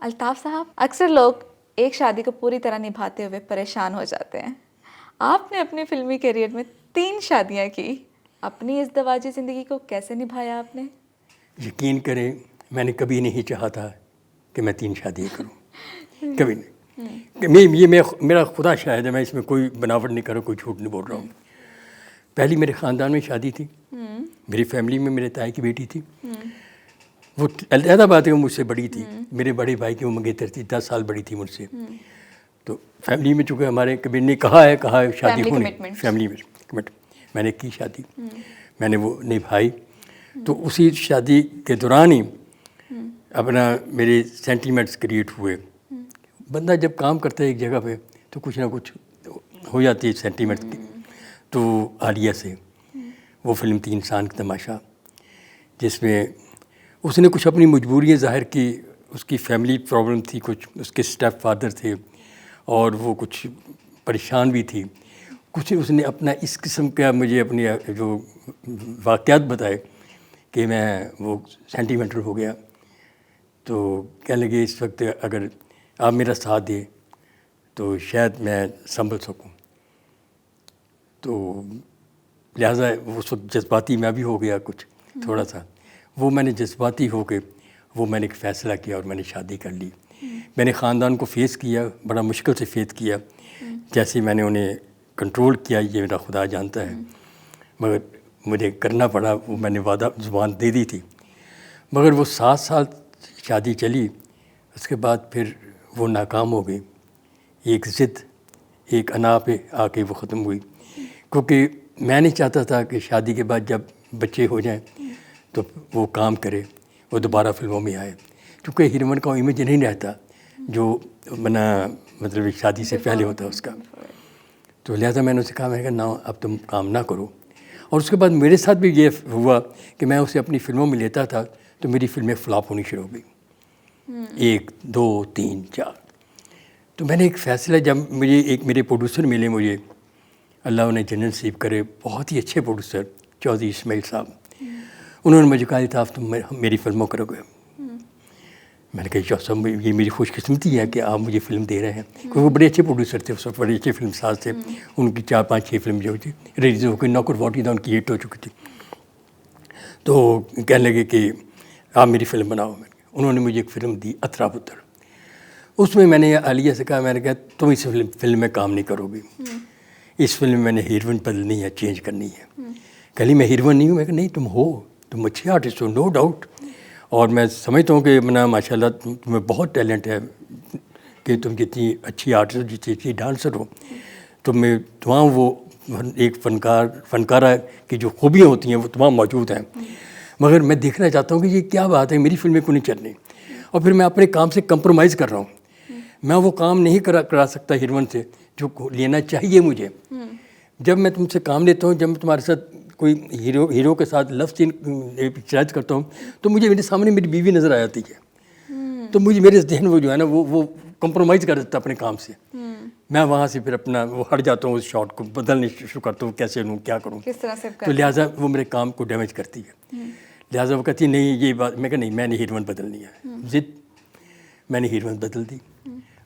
الطاف صاحب، اکثر لوگ ایک شادی کو پوری طرح نبھاتے ہوئے پریشان ہو جاتے ہیں. آپ نے اپنی فلمی کیریئر میں 3 شادیاں کی. اپنی ازدواجی زندگی کو کیسے نبھایا آپ نے؟ یقین کریں میں نے کبھی نہیں چاہا تھا کہ میں 3 شادیاں کروں. کبھی نہیں. یہ میرا خدا شاہد ہے، میں اس میں کوئی بناوٹ نہیں کر رہا ہوں، کوئی جھوٹ نہیں بول رہا ہوں. پہلی میرے خاندان میں شادی تھی، میری فیملی میں میرے تائی کی بیٹی تھی. وہ علیحدہ بات ہے، وہ مجھ سے بڑی تھی. میرے بڑے بھائی کی وہ منگیتر تھی، 10 سال بڑی تھی مجھ سے. تو فیملی میں چونکہ ہمارے کبھی نے کہا ہے شادی ہونی، فیملی میں کمٹ، میں نے کی شادی، میں نے وہ نبھائی. تو اسی شادی کے دوران ہی اپنا میرے سینٹیمنٹس کریٹ ہوئے. بندہ جب کام کرتا ہے ایک جگہ پہ تو کچھ نہ کچھ ہو جاتی ہے سینٹیمنٹ کی. تو عالیہ سے وہ فلم تھی انسان کا تماشا، جس میں اس نے کچھ اپنی مجبوریاں ظاہر کی. اس کی فیملی پرابلم تھی، کچھ اس کے اسٹیپ فادر تھے اور وہ کچھ پریشان بھی تھی. کچھ اس نے اپنا اس قسم کا مجھے اپنی جو واقعات بتائے کہ میں وہ سینٹیمنٹل ہو گیا. تو کہنے لگے اس وقت اگر آپ میرا ساتھ دیں تو شاید میں سنبھل سکوں. تو لہٰذا اس وقت جذباتی میں بھی ہو گیا کچھ تھوڑا سا. وہ میں نے جذباتی ہو کے وہ میں نے ایک فیصلہ کیا اور میں نے شادی کر لی. میں نے خاندان کو فیس کیا، بڑا مشکل سے فیس کیا. جیسے میں نے انہیں کنٹرول کیا یہ میرا خدا جانتا ہے، مگر مجھے کرنا پڑا. وہ میں نے وعدہ زبان دے دی تھی. مگر وہ 7 سال شادی چلی، اس کے بعد پھر وہ ناکام ہو گئی. ایک ضد، ایک انا پہ آ کے وہ ختم ہوئی. کیونکہ میں نہیں چاہتا تھا کہ شادی کے بعد جب بچے ہو جائیں تو وہ کام کرے، وہ دوبارہ فلموں میں آئے. کیونکہ ہیروئن کا امیج نہیں رہتا جو بنا مطلب شادی سے پہلے ہوتا ہے اس کا. تو لہٰذا میں نے اسے کہا، میں نے کہا نہ اب تم کام نہ کرو. اور اس کے بعد میرے ساتھ بھی یہ ہوا کہ میں اسے اپنی فلموں میں لیتا تھا تو میری فلمیں فلاپ ہونی شروع ہو گئی. 1 2 3 4. تو میں نے ایک فیصلہ، جب مجھے ایک میرے پروڈیوسر ملے، مجھے اللہ انہیں جنت نصیب کرے، بہت ہی اچھے پروڈیوسر چودھری اسماعیل صاحب. انہوں نے مجھے کہا تھا آپ تم میری فلموں کرو گے. میں نے کہا شاہ صاحب یہ میری خوش قسمتی ہے کہ آپ مجھے فلم دے رہے ہیں. کیونکہ وہ بڑے اچھے پروڈیوسر تھے، اس وقت بڑے اچھے فلم ساز تھے. ان کی 4 5 6 فلم جو تھی ریلیز ہو گئی. نوکر واٹی تھا ان کی 8 ہو چکی تھی. تو کہنے لگے کہ آپ میری فلم بناؤ. انہوں نے مجھے ایک فلم دی اترا پتر. اس میں نے عالیہ سے کہا، میں نے کہا تم اس فلم میں کام نہیں کرو گی، اس فلم میں نے ہیروئن بدلنی ہے، چینج کرنی ہے. کہلی میں ہیروئن نہیں ہوں. میں کہا نہیں تم ہو، تم اچھے آرٹسٹ ہو، نو ڈاؤٹ. اور میں سمجھتا ہوں کہ ماشاء اللہ تمہیں بہت ٹیلنٹ ہے کہ تم جتنی اچھی آرٹسٹ، جتنی اچھی ڈانسر ہو. تمہیں تمام وہ ایک فنکارہ کی جو خوبیاں ہوتی ہیں وہ تمام موجود ہیں. مگر میں دیکھنا چاہتا ہوں کہ یہ کیا بات ہے، میری فلمیں کیوں نہیں چل رہی. اور پھر میں اپنے کام سے کمپرومائز کر رہا ہوں. میں وہ کام نہیں کرا سکتا ہیروئن سے جو لینا چاہیے مجھے. جب میں تم سے کام لیتا ہوں، جب میں تمہارے ساتھ کوئی ہیرو کے ساتھ لفظ پکچرائز کرتا ہوں تو مجھے میرے سامنے میری بیوی نظر آ جاتی ہے. تو مجھے میرے ذہن وہ جو ہے نا وہ کمپرومائز کر دیتا اپنے کام سے. میں وہاں سے پھر اپنا وہ ہٹ جاتا ہوں، اس شاٹ کو بدلنے شروع کرتا ہوں، کیسے لوں کیا کروں. تو لہٰذا وہ میرے کام کو ڈیمیج کرتی ہے. لہٰذا وہ کہتی نہیں یہ بات. میں کہا نہیں، میں نے ہیروئن بدلنی ہے. ضد میں نے ہیروئن بدل دی.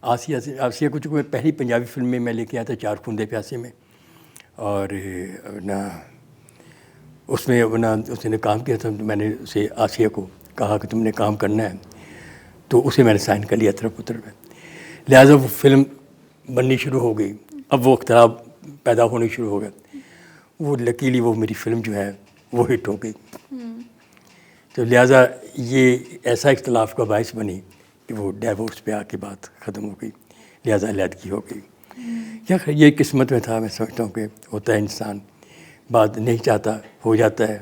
آسیہ کو چونکہ میں پہلی پنجابی فلم میں لے کے آیا تھا 4 کھوندے پیاسے میں. اور اس میں اس نے کام کیا تھا. میں نے اسے آسیہ کو کہا کہ تم نے کام کرنا ہے، تو اسے میں نے سائن کر لیا اترا پتر میں. لہٰذا وہ فلم بننی شروع ہو گئی. اب وہ اختلاف پیدا ہونے شروع ہو گیا. وہ لکیلی وہ میری فلم جو ہے وہ ہٹ ہو گئی. تو لہٰذا یہ ایسا اختلاف کا باعث بنی کہ وہ ڈائیورس پہ آ کے بات ختم ہو گئی. لہٰذا علیحدگی ہو گئی. کیا یہ قسمت میں تھا. میں سمجھتا ہوں کہ ہوتا ہے، انسان بات نہیں چاہتا ہو جاتا ہے.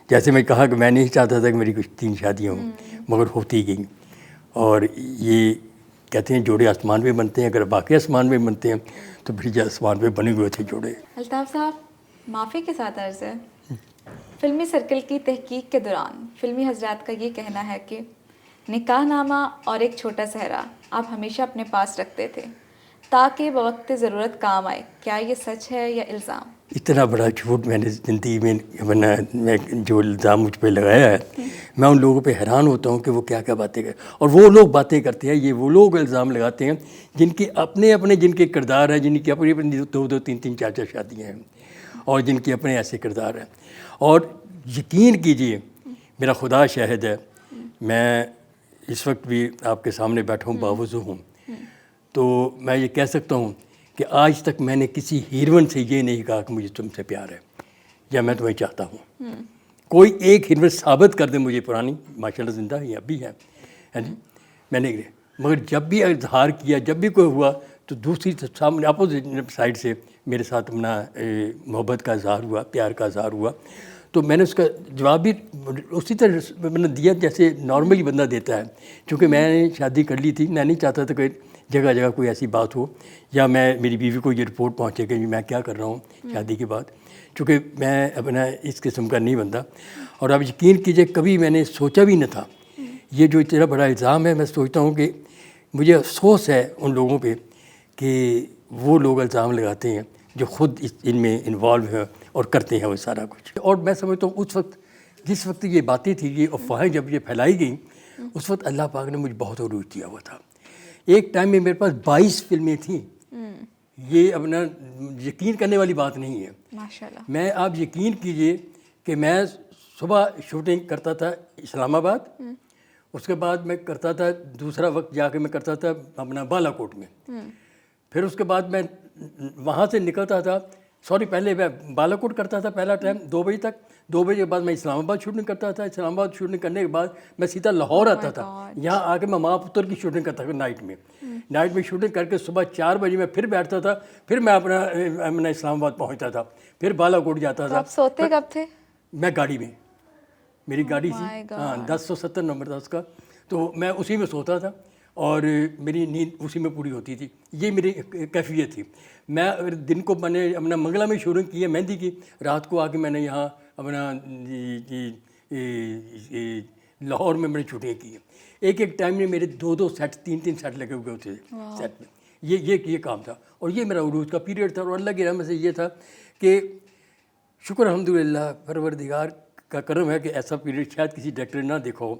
جیسے میں کہا کہ میں نہیں چاہتا تھا کہ میری کچھ 3 شادیاں ہوں، مگر ہوتی گئیں. اور یہ کہتے ہیں جوڑے آسمان میں بنتے ہیں. اگر باقی آسمان میں بنتے ہیں تو پھر آسمان میں بنے ہوئے تھے جوڑے. الطاف صاحب معافی کے ساتھ عرض ہے، فلمی سرکل کی تحقیق کے دوران فلمی حضرات کا یہ کہنا ہے کہ نکاح نامہ اور ایک چھوٹا صحرا آپ ہمیشہ اپنے پاس رکھتے تھے تاکہ بوقت ضرورت کام آئے. کیا یہ سچ ہے یا الزام؟ اتنا بڑا جھوٹ میں نے زندگی میں میں جو الزام مجھ پہ لگایا ہے، میں ان لوگوں پہ حیران ہوتا ہوں کہ وہ کیا کیا باتیں کریں. اور وہ لوگ باتیں کرتے ہیں، یہ وہ لوگ الزام لگاتے ہیں جن کے اپنے جن کے کردار ہیں، جن کی اپنی 2 3 4 شادیاں ہیں، اور جن کے اپنے ایسے کردار ہیں. اور یقین کیجیے، میرا خدا شاہد ہے، میں اس وقت بھی آپ کے سامنے بیٹھا ہوں، باوضو ہوں، تو میں یہ کہہ سکتا ہوں کہ آج تک میں نے کسی ہیروئن سے یہ نہیں کہا کہ مجھے تم سے پیار ہے یا میں تمہیں چاہتا ہوں. کوئی ایک ہیروئن ثابت کر دے مجھے، پرانی ماشاء اللہ زندہ ہے، اب بھی ہے، ہاں جی، میں نے. مگر جب بھی اظہار کیا، جب بھی کوئی ہوا، تو دوسری سامنے اپوزٹ سائڈ سے میرے ساتھ اپنا محبت کا اظہار ہوا، پیار کا اظہار ہوا، تو میں نے اس کا جواب بھی اسی طرح میں نے دیا جیسے نارملی بندہ دیتا ہے. چونکہ میں نے شادی کر لی تھی، میں نہیں چاہتا تھا کہ جگہ جگہ کوئی ایسی بات ہو یا میری بیوی کو یہ رپورٹ پہنچے کہ میں کیا کر رہا ہوں شادی کے بعد، چونکہ میں اپنا اس قسم کا نہیں بندہ. اور اب یقین کیجئے کبھی میں نے سوچا بھی نہ تھا. یہ جو اتنا بڑا الزام ہے، میں سوچتا ہوں کہ مجھے افسوس ہے ان لوگوں پہ کہ وہ لوگ الزام لگاتے ہیں جو خود ان میں انوالو ہیں اور کرتے ہیں وہ سارا کچھ. اور میں سمجھتا ہوں اس وقت جس وقت یہ باتیں تھیں، یہ افواہیں جب یہ پھیلائی گئیں، اس وقت اللہ پاک نے مجھے بہت عروج دیا ہوا تھا. ایک ٹائم میں میرے پاس 22 فلمیں تھیں. یہ اپنا یقین کرنے والی بات نہیں ہے. ماشاءاللہ. میں آپ یقین کیجئے کہ میں صبح شوٹنگ کرتا تھا اسلام آباد، اس کے بعد میں کرتا تھا دوسرا وقت جا کے میں کرتا تھا اپنا بالا کوٹ میں. پھر اس کے بعد میں وہاں سے نکلتا تھا، پہلے میں بالا کوٹ کرتا تھا پہلا ٹائم 2 بجے تک. 2 بجے کے بعد میں اسلام آباد شوٹنگ کرتا تھا. اسلام آباد شوٹنگ کرنے کے بعد میں سیدھا لاہور آتا تھا. یہاں آ کے میں ماں پتر کی شوٹنگ کرتا تھا نائٹ میں شوٹنگ کر کے صبح 4 بجے میں پھر بیٹھتا تھا. پھر میں اپنا اسلام آباد پہنچتا تھا، پھر بالا کوٹ جاتا تھا. آپ سوتے کب تھے؟ میں گاڑی میں، میری گاڑی تھی، ہاں 1070 نمبر تھا اس کا، تو میں اسی میں سوتا تھا اور میری نیند اسی میں پوری ہوتی تھی. یہ میری کیفیت تھی. میں اگر دن کو میں نے اپنا منگلا میں شوٹنگ کی ہے مہندی کی، رات کو آ کے میں نے یہاں اپنا لاہور میں نے شوٹنگ کی ہے. ایک ٹائم میں میرے 2 سیٹ 3 سیٹ لگے ہوئے ہوتے تھے سیٹ میں. یہ کام تھا اور یہ میرا عروج کا پیریڈ تھا. اور اللہ کی رحمت سے یہ تھا کہ شکر الحمدللہ پروردگار کا کرم ہے کہ ایسا پیریڈ شاید کسی ڈائریکٹر نے نہ دیکھا ہو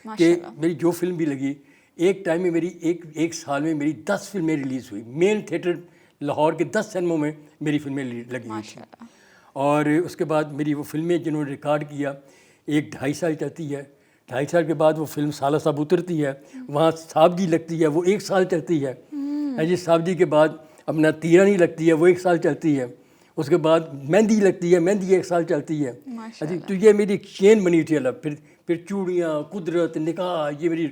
کہ میری جو فلم بھی لگی، ایک ٹائم میں میری ایک سال میں میری 10 فلمیں ریلیز ہوئی. مین تھیٹر لاہور کے 10 سینموں میں میری فلمیں لگی ہوئی تھیں. اور اس کے بعد میری وہ فلمیں جنہوں نے ریکارڈ کیا، ایک 2.5 سال چلتی ہے، 2.5 سال کے بعد وہ فلم سالہ صاحب اترتی ہے، وہاں صاحب جی لگتی ہے، وہ 1 سال چلتی ہے. جی صاحب جی کے بعد اپنا تیرانی لگتی ہے، وہ 1 سال چلتی ہے. اس کے بعد مہندی لگتی ہے، مہندی 1 سال چلتی ہے. تو یہ میری ایک چین بنی تھی. پھر چوڑیاں، قدرت، نکاح، یہ میری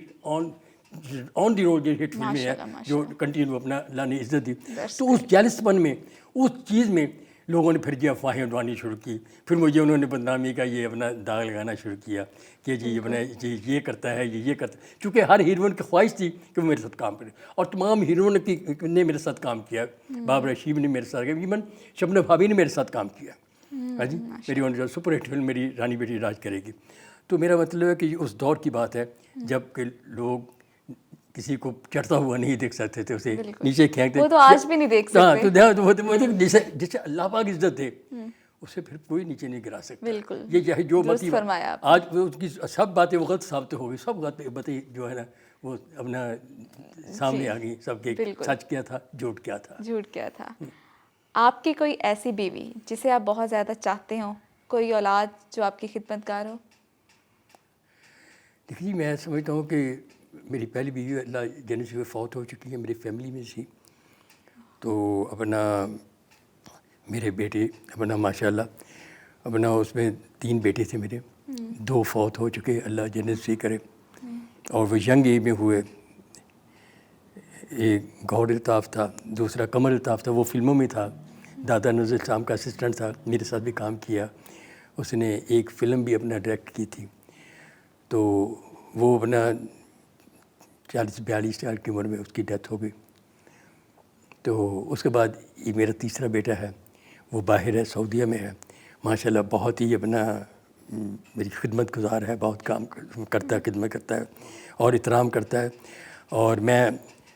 آن دی روڈ یہ ہٹ فلمیں ہیں جو کنٹینیو اپنا اللہ نے عزت دی. تو اس جیلس پن میں، اس چیز میں لوگوں نے پھر یہ افواہیں اڑوانی شروع کی. پھر مجھے انہوں نے بدنامی کا یہ اپنا داغ لگانا شروع کیا کہ جی یہ کرتا ہے، یہ کرتا ہے. چونکہ ہر ہیروئن کی خواہش تھی کہ وہ میرے ساتھ کام کرے، اور تمام ہیروئن نے میرے ساتھ کام کیا. بابر شیب نے میرے ساتھ کیا، ایون شبنم بھابھی نے میرے ساتھ کام کیا. ہاں جی، میری سپر ہٹ فلم میری رانی بیٹی راج کرے گی. تو میرا مطلب ہے کہ یہ اس دور کی بات ہے جب کہ لوگ کسی کو چڑھتا ہوا نہیں دیکھ سکتے تھے، اسے نیچے کھینکتے. وہ تو آج بھی نہیں دیکھ سکتے. تو جسے اللہ پاک عزت دے اسے پھر کوئی نیچے نہیں گرا سکتا. بالکل، یہ چاہے جو باتیں فرمایا آج اس کی سب باتیں وہ غلط ثابت ہو گئی، سب باتیں جو ہے نا وہ اپنا سامنے آ گئی. سب کے سچ کیا تھا، جھوٹ کیا تھا. آپ کی کوئی ایسی بیوی جسے آپ بہت زیادہ چاہتے ہوں، کوئی اولاد جو آپ کی خدمت گار ہو؟ دیکھیے میں سمجھتا ہوں کہ میری پہلی بیوی اللہ جنت سے فوت ہو چکی ہے، میری فیملی میں تھی. تو اپنا میرے بیٹے اپنا ماشاء اللہ اپنا اس میں 3 بیٹے تھے میرے، 2 فوت ہو چکے، اللہ جنت سے کرے. اور وہ ینگ ایج میں ہوئے. ایک گوھر الطاف تھا، دوسرا قمر الطاف تھا، وہ فلموں میں تھا، دادا نظر اسلام کا اسسٹنٹ تھا، میرے ساتھ بھی کام کیا. اس نے ایک فلم بھی اپنا ڈائریکٹ کی تھی. تو وہ اپنا 40-42 سال کی عمر میں اس کی ڈیتھ ہو گئی. تو اس کے بعد یہ میرا تیسرا بیٹا ہے، وہ باہر ہے، سعودیہ میں ہے. ماشاء اللہ بہت ہی اپنا میری خدمت گزار ہے، بہت کام کرتا ہے، خدمت کرتا ہے اور احترام کرتا ہے. اور میں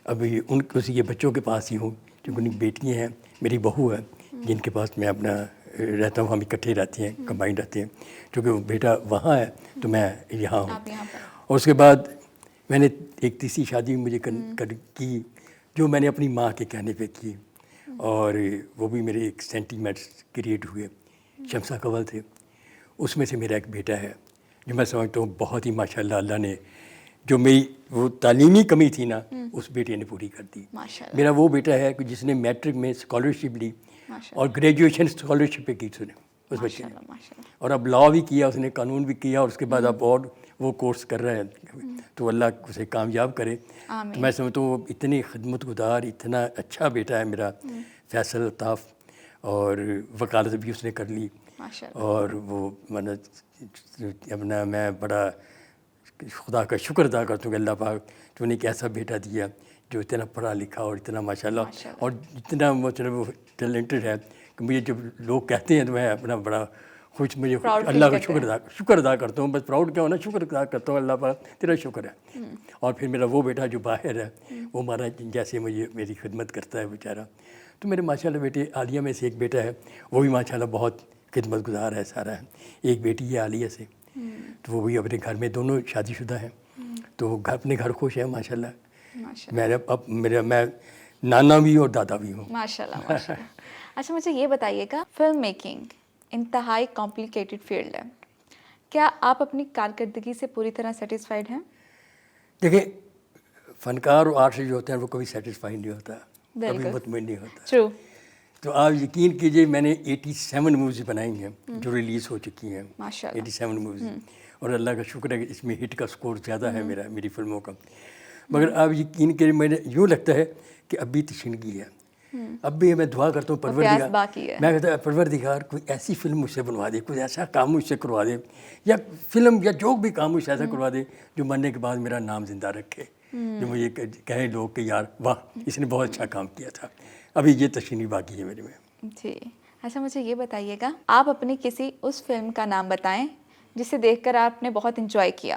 ابھی اسی کے بچوں کے پاس ہی ہوں، کیونکہ ان کی بیٹیاں ہیں، میری بہو ہے جن کے پاس میں اپنا رہتا ہوں, ہم اکٹھے رہتے ہیں, کمبائنڈ رہتے ہیں, چونکہ وہ بیٹا وہاں ہے تو میں یہاں ہوں. آپ یہاں پر. اور اس کے بعد میں نے ایک تیسری شادی مجھے کی جو میں نے اپنی ماں کے کہنے پہ کی, اور وہ بھی میرے ایک سینٹیمینٹس کریٹ ہوئے. شمسہ کنول تھے, اس میں سے میرا ایک بیٹا ہے جو میں سمجھتا ہوں بہت ہی ماشاء اللہ اللہ نے جو میری وہ تعلیمی کمی تھی نا اس بیٹے نے پوری کر دی. میرا وہ بیٹا ہے کہ جس نے میٹرک میں اسکالرشپ لی اور گریجویشن اسکالرشپ پہ کی اس نے, اس بچے نے, اور اب لاء بھی کیا اس نے, قانون بھی کیا, اور اس کے بعد اب اور وہ کورس کر رہا ہے. تو اللہ اسے کامیاب کرے. تو میں سمجھتا ہوں اتنی خدمت گزار, اتنا اچھا بیٹا ہے میرا فیصل الطاف, اور وکالت بھی اس نے کر لی. اور وہ اپنا میں بڑا خدا کا شکر ادا کرتا ہوں کہ اللہ پاک تو نے ایک ایسا بیٹا دیا جو اتنا پڑھا لکھا اور اتنا ماشاءاللہ اور اتنا مطلب ٹیلنٹڈ ہے کہ مجھے جب لوگ کہتے ہیں تو میں اپنا بڑا خوش, مجھے اللہ کا شکر ادا کرتا ہوں. بس پراؤڈ کیا ہونا, شکر ادا کرتا ہوں, اللہ پاک تیرا شکر ہے. اور پھر میرا وہ بیٹا جو باہر ہے وہ ہمارا جیسے مجھے میری خدمت کرتا ہے بیچارہ. تو میرے ماشاءاللہ بیٹے عالیہ میں سے ایک بیٹا ہے وہ بھی ماشاءاللہ بہت خدمت گزار ہے سارا ہے. ایک بیٹی ہے عالیہ سے, تو وہ بھی اپنے گھر میں دونوں شادی شدہ ہیں, تو اپنے گھر خوش ہیں ماشاءاللہ. میں نانا بھی اور دادا بھی ہوں ماشاءاللہ. اچھا مجھے یہ بتائیے گا, فلم میکنگ انتہائی کمپلیکیٹڈ فیلڈ ہے, کیا آپ اپنی کارکردگی سے پوری طرح سیٹسفائیڈ ہیں؟ دیکھیں فنکار اور آرٹسٹ جو ہوتے ہیں وہ کبھی سیٹسفائی نہیں ہوتا, کبھی مطمئن نہیں ہوتا. ٹرو. تو آپ یقین کیجئے میں نے 87 موویز بنائی ہیں جو ریلیز ہو چکی ہیں, 87 موویز, اور اللہ کا شکر ہے کہ اس میں ہٹ کا سکور زیادہ ہے میری فلموں کا. مگر آپ یقین کیجئے میں نے یوں لگتا ہے کہ اب بھی تشنگی ہے. اب بھی میں دعا کرتا ہوں پروردگار, میں کہتا ہوں پروردگار کوئی ایسی فلم مجھ سے بنوا دے, کوئی ایسا کام مجھ سے کروا دے, یا فلم یا جو بھی کام مجھ سے ایسا کروا دے جو مرنے کے بعد میرا نام زندہ رکھے, جو مجھے کہیں لوگ کہ یار واہ اس نے بہت اچھا کام کیا تھا. ابھی یہ تشنی باقی ہے میرے میں. جی. اچھا مجھے یہ بتائیے گا, آپ اپنی کسی اس فلم کا نام بتائیں جسے دیکھ کر آپ نے بہت انجوائے کیا,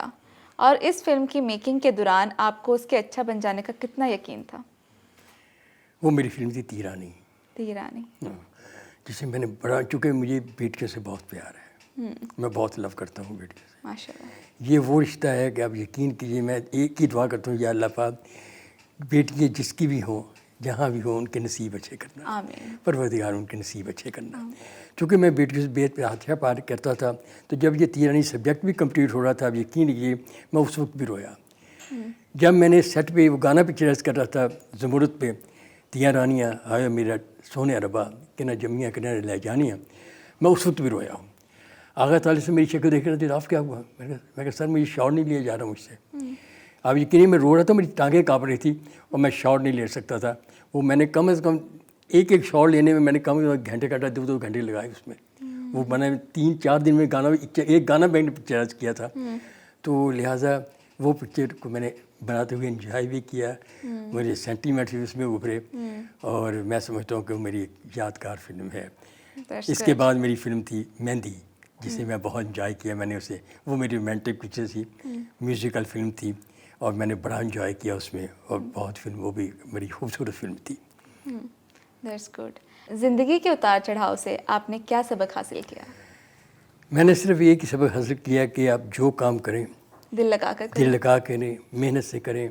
اور اس فلم کی میکنگ کے دوران آپ کو اس کے اچھا بن جانے کا کتنا یقین تھا؟ وہ میری فلم تھی تیرانی. تیرانی. جسے میں نے بڑا, چونکہ مجھے بیٹیوں سے بہت پیار ہے, میں بہت لو کرتا ہوں بیٹیوں سے. ماشاءاللہ. یہ وہ رشتہ ہے کہ آپ یقین کیجیے میں ایک ہی دعا کرتا ہوں, یا اللہ پاک بیٹیاں جس کی بھی ہوں جہاں بھی ہوں ان کے نصیب اچھے کرنا. آمین. پروردگار ان کے نصیب اچھے کرنا. چونکہ میں بیٹیوں سے بیت پہ ہاتھ پار کرتا تھا, تو جب یہ تیرانی سبجیکٹ بھی کمپلیٹ ہو رہا تھا, اب یقین کیجیے میں اس وقت بھی رویا. جب میں نے سیٹ پہ وہ گانا پکچرائز کر رہا تھا زمرد پہ, تیا رانیاں آیا میرا سونے ربا کہ نہ جمیاں کہ نہ لے جانیاں, میں اس وقت بھی رویا ہوں. آغا تعالیٰ سے میری شکل دیکھ رہے تھے, آپ کیا ہوا؟ میں کہا سر مجھے شاٹ نہیں لیا جا رہا مجھ سے. آپ یقینی میں رو رہا تھا, میری ٹانگیں کانپ رہی تھی اور میں شاٹ نہیں لے سکتا تھا. وہ میں نے کم از کم ایک شاٹ لینے میں نے کم از کم گھنٹے کاٹا, 2 گھنٹے لگائے اس میں. وہ میں نے 3-4 دن میں ایک گانا میں نے پکچرائز کیا تھا. تو لہٰذا وہ پکچر کو میں نے بناتے ہوئے انجوائے بھی کیا, مجھے سینٹیمنٹس بھی اس میں ابھرے, اور میں سمجھتا ہوں کہ وہ میری یادگار فلم ہے. اس کے بعد میری فلم تھی مہندی, جسے میں بہت انجوائے کیا میں نے اسے. وہ میری رومانٹک پکچر تھی, میوزیکل فلم تھی, اور میں نے بڑا انجوائے کیا اس میں, اور بہت فلم وہ بھی بڑی خوبصورت فلم تھی. That's good. زندگی کے اتار چڑھاؤ سے آپ نے کیا سبق حاصل کیا؟ میں نے صرف ایک ہی سبق حاصل کیا کہ آپ جو کام کریں دل لگا کر دل لگا کریں, محنت سے کریں,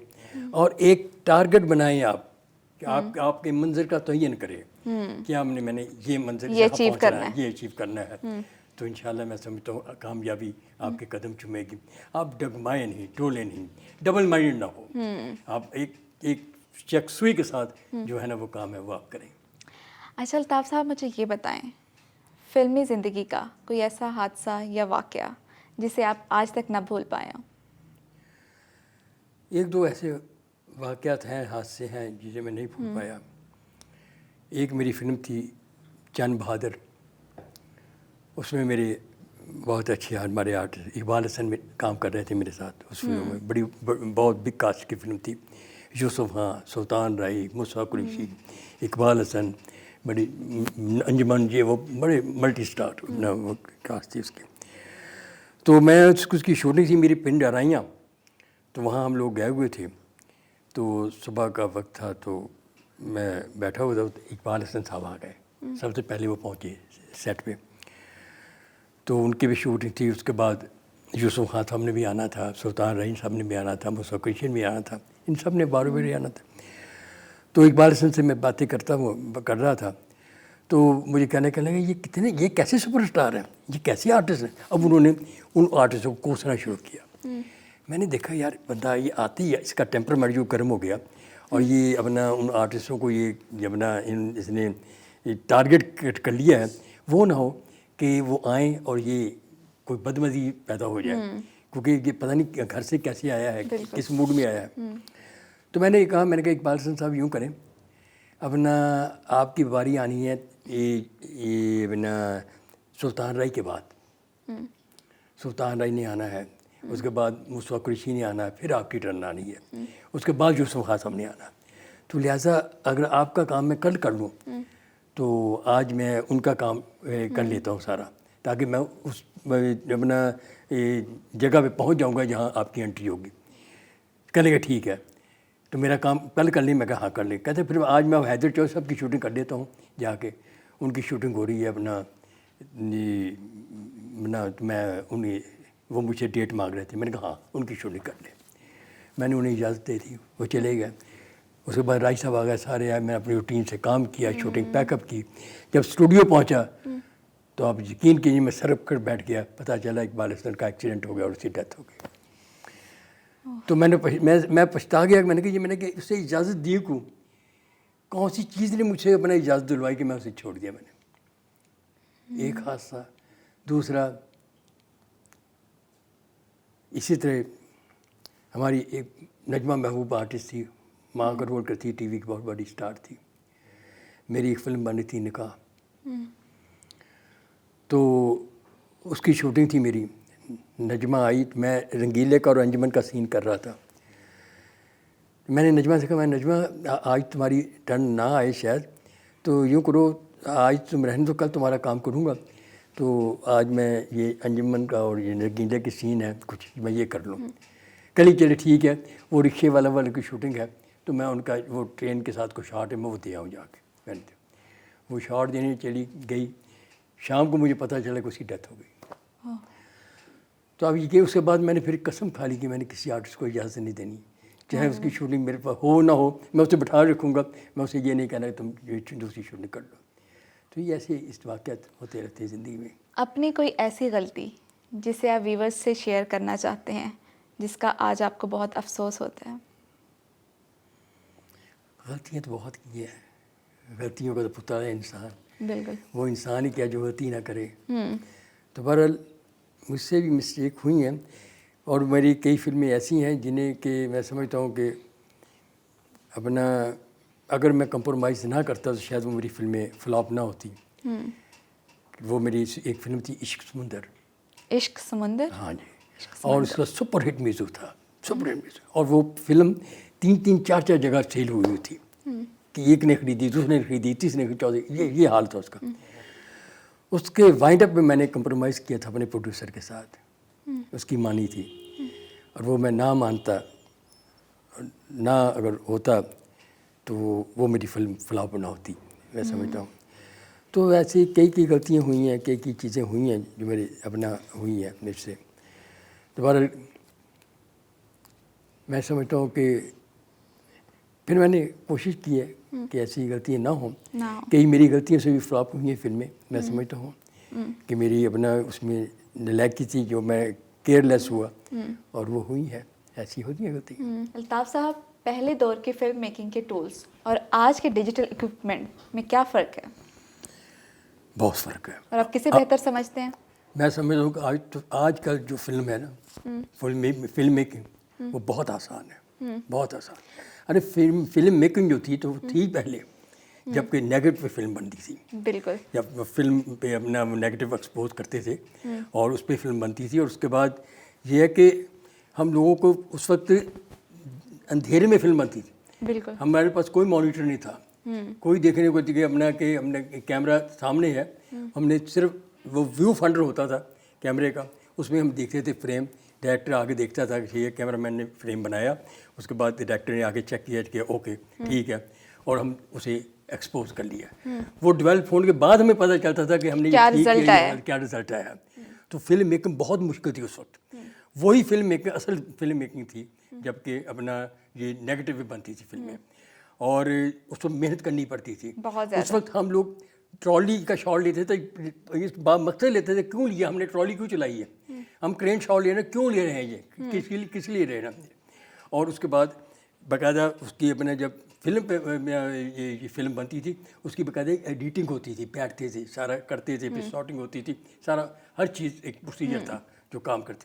اور ایک ٹارگٹ بنائیں آپ کہ آپ کے منظر کا تعین کریں کہ میں نے یہ منظر یہ اچیو کرنا ہے, یہ اچیو کرنا ہے. تو انشاءاللہ میں سمجھتا ہوں کامیابی آپ کے قدم چومے گی. آپ ڈگمائیں نہیں, ڈولے نہیں, ڈبل مائنڈ نہ ہو. آپ ایک یکسوئی کے ساتھ جو ہے نا وہ کام ہے وہ آپ کریں. اچھا الطاف صاحب مجھے یہ بتائیں, فلمی زندگی کا کوئی ایسا حادثہ یا واقعہ جسے آپ آج تک نہ بھول پائے ہوں؟ 1-2 ایسے واقعات ہیں, حادثے ہیں جسے میں نہیں بھول پایا. ایک میری فلم تھی چند بہادر, اس میں میرے بہت اچھے ہمارے آرٹسٹ اقبال حسن میں کام کر رہے تھے میرے ساتھ. اس فلم میں بہت بگ کاسٹ کی فلم تھی. یوسف خان, سلطان رائی, مصطفیٰ قریشی, اقبال حسن, بڑی انجمن, یہ وہ بڑے ملٹی اسٹار وہ کاسٹ تھی اس کی. تو میں اس کی شوٹنگ تھی میری پنڈ ارائیاں, تو وہاں ہم لوگ گئے ہوئے تھے. تو صبح کا وقت تھا, تو میں بیٹھا ہوا تھا, اقبال حسن صاحب آ گئے. سب سے پہلے وہ پہنچے سیٹ پہ. تو ان کی بھی شوٹنگ تھی. اس کے بعد یوسف خان صاحب نے بھی آنا تھا, سلطان رحیم صاحب نے بھی آنا تھا, مصطفیٰ کرشن بھی آنا تھا, ان سب نے بارو باری آنا تھا. تو اقبال حسن سے میں باتیں کر رہا تھا, تو مجھے کہنے لگا یہ کیسے سپر اسٹار ہیں, یہ کیسے آرٹسٹ ہیں. اب انہوں نے ان آرٹسٹوں کو کوسنا شروع کیا. میں نے دیکھا یار بندہ یہ آتی ہے, اس کا ٹیمپرامنٹ جو گرم ہو گیا, اور یہ اپنا ان آرٹسٹوں کو یہ اپنا اس نے ٹارگیٹ کر لیا ہے, وہ نہ ہو کہ وہ آئیں اور یہ کوئی بدمزی پیدا ہو جائے, کیونکہ یہ پتہ نہیں گھر سے کیسے آیا ہے, کس موڈ میں آیا ہے. تو میں نے کہا اقبال حسن صاحب یوں کریں, اپنا آپ کی باری آنی ہے یہ اپنا سلطان رائی کے بعد. سلطان رائی نے آنا ہے, اس کے بعد مصطفیٰ قریشی نے آنا ہے, پھر آپ کی ٹرن آنی ہے, اس کے بعد یوسف خان صاحب نے آنا. تو لہٰذا اگر آپ کا کام میں کل کر لوں تو آج میں ان کا کام کر لیتا ہوں سارا, تاکہ میں اس اپنا جگہ پہ پہنچ جاؤں گا جہاں آپ کی انٹری ہوگی. کہنے کا ٹھیک ہے, تو میرا کام کل کر لیں. میں کہا ہاں کر لیں. کہتے پھر آج میں حیدر چوہدری صاحب کی شوٹنگ کر لیتا ہوں جا کے, ان کی شوٹنگ ہو رہی ہے اپنا تو میں انہیں وہ مجھ سے ڈیٹ مانگ رہے تھے. میں نے کہا ہاں ان کی شوٹنگ کر لیں. میں نے انہیں اجازت دے دی, وہ چلے گئے. اس کے بعد رائی صاحب آ گئے, سارے آئے, میں اپنی روٹین سے کام کیا, شوٹنگ پیک اپ کی. جب اسٹوڈیو پہنچا تو آپ یقین کیجیے میں سر کر بیٹھ گیا. پتہ چلا اقبال حسن کا ایکسیڈنٹ ہو گیا اور اس کی ڈیتھ ہو گئی. تو میں پچھتا گیا. میں نے کہ اسے اجازت دی کو کون سی چیز نے مجھ سے اپنا اجازت دلوائی کہ میں اسے چھوڑ دیا. میں نے ایک حادثہ, دوسرا اسی طرح ہماری ایک نجمہ محبوب آرٹسٹ تھی, ماں کا رول کرتی, ٹی وی کی بہت بڑی اسٹار تھی. میری ایک فلم بنی تھی نکاح, تو اس کی شوٹنگ تھی میری. نجمہ آئی, میں رنگیلے کا اور انجمن کا سین کر رہا تھا. میں نے نجمہ سے کہا, میں نجمہ آج تمہاری ٹرن نہ آئے شاید, تو یوں کرو آج تم رہنے دو, کل تمہارا کام کروں گا. تو آج میں یہ انجمن کا اور یہ رنگیلے کی سین ہے, کچھ میں یہ کر لوں. کل چلے ٹھیک ہے. وہ رکشے والے کی شوٹنگ ہے, تو میں ان کا وہ ٹرین کے ساتھ کوئی شاٹ ہے میں وہ دے آؤں جا کے. میں نے وہ شاٹ دینے چلی گئی. شام کو مجھے پتہ چلا کہ اس کی ڈیتھ ہو گئی. تو اب یہ کہ اس کے بعد میں نے پھر قسم کھا لی کہ میں نے کسی آرٹسٹ کو اجازت نہیں دینی, چاہے اس کی شوٹنگ میرے پاس ہو نہ ہو, میں اسے بٹھا رکھوں گا. میں اسے یہ نہیں کہنا کہ تم دوسری شوٹنگ کر لو. تو یہ ایسے اس واقعات ہوتے رہتے ہیں زندگی میں. اپنی کوئی ایسی غلطی جسے آپ ویورز سے شیئر کرنا چاہتے ہیں, جس کا آج آپ کو بہت افسوس ہوتا ہے؟ غلطیاں تو بہت کی ہیں, غلطیوں کا تو پتہ ہے انسان. بالکل. وہ انسان ہی کیا جو غلطی نہ کرے. تو بہرحال مجھ سے بھی مسٹیک ہوئی ہیں, اور میری کئی فلمیں ایسی ہیں جنہیں کہ میں سمجھتا ہوں کہ اپنا اگر میں کمپرومائز نہ کرتا تو شاید وہ میری فلمیں فلاپ نہ ہوتی. وہ میری ایک فلم تھی عشق سمندر. عشق سمندر؟ ہاں جی. اور اس کا سپر ہٹ میوزک تھا, سپر ہٹ میوزک. اور وہ فلم 3-4 جگہ سیل ہوئی تھی, کہ ایک نے خریدی, دوسرے نے خریدی, تیسرے نے چوتھے, یہ حال تھا اس کا. اس کے وائنڈ اپ میں میں نے کمپرومائز کیا تھا اپنے پروڈیوسر کے ساتھ. اس کی مانی تھی, اور وہ میں نہ مانتا, نہ اگر ہوتا تو وہ میری فلم فلاپ نہ ہوتی, میں سمجھتا ہوں. تو ایسی کئی غلطیاں ہوئی ہیں, کئی چیزیں ہوئی ہیں جو میرے اپنا ہوئی ہیں مجھ سے. دوبارہ میں سمجھتا ہوں کہ پھر میں نے کوشش کی ہے کہ ایسی غلطیاں نہ ہوں. کئی میری غلطیوں سے بھی فلاپ ہوئی ہیں فلمیں. میں سمجھتا ہوں کہ میری اپنا اس میں نالائکی تھی جو میں کیئر لیس ہوا, اور وہ ہوئی ہے. ایسی ہوتی ہیں غلطی. الطاف صاحب, پہلے دور کی فلم میکنگ کے ٹولز اور آج کے ڈیجیٹل اکوپمنٹ میں کیا فرق ہے؟ بہت فرق ہے. اور آپ کسے بہتر سمجھتے ہیں؟ میں سمجھتا ہوں کہ آج کا جو فلم ہے نا, فلم میکنگ, وہ بہت آسان ہے, بہت آسان. ارے فلم میکنگ جو تھی تو وہ تھی پہلے جب کہ نیگیٹو پہ فلم بنتی تھی. بالکل. جب فلم پہ اپنا نیگیٹو ایکسپوز کرتے تھے اور اس پہ فلم بنتی تھی. اور اس کے بعد یہ ہے کہ ہم لوگوں کو اس وقت اندھیرے میں فلم بنتی تھی. بالکل. ہمارے پاس کوئی مانیٹر نہیں تھا, کوئی دیکھنے کو کہ اپنا کہ ہم نے کیمرہ سامنے ہے, ہم نے صرف وہ ویو فنڈر ہوتا تھا کیمرے کا, اس میں ہم دیکھتے تھے فریم. ڈائریکٹر آگے دیکھتا تھا کہ یہ کیمرہ مین نے فریم بنایا, اس کے بعد ڈائریکٹر نے آگے چیک کیا کہ اوکے ٹھیک ہے, اور ہم اسے ایکسپوز کر لیا. وہ ڈیولپ ہونے کے بعد ہمیں پتہ چلتا تھا کہ ہم نے کیا یہ ٹھیک result کیا آیا. کیا رزلٹ آیا. تو فلم میکنگ بہت مشکل تھی اس وقت. وہی فلم میکنگ اصل فلم میکنگ تھی جب کہ اپنا یہ نیگیٹو بھی بنتی تھی فلمیں, اور اس وقت محنت کرنی پڑتی تھی. بہت زیادہ. اس وقت ہم لوگ ٹرالی کا شاٹ لیتے تھے تو اس مقصد لیتے تھے کیوں لیا ہم نے ٹرالی کیوں چلائی ہے, ہم کرین شاٹ لے رہے ہیں کیوں لے رہے ہیں, یہ کس لیے لے رہے ہیں. اور اس کے بعد باقاعدہ اس کی اپنے جب فلم پہ یہ فلم بنتی تھی اس کی باقاعدہ ایڈیٹنگ ہوتی تھی, بیٹھتے تھے سارا کرتے تھے, پھر شاٹنگ ہوتی تھی, سارا ہر چیز ایک پروسیجر تھا جو کام کرتے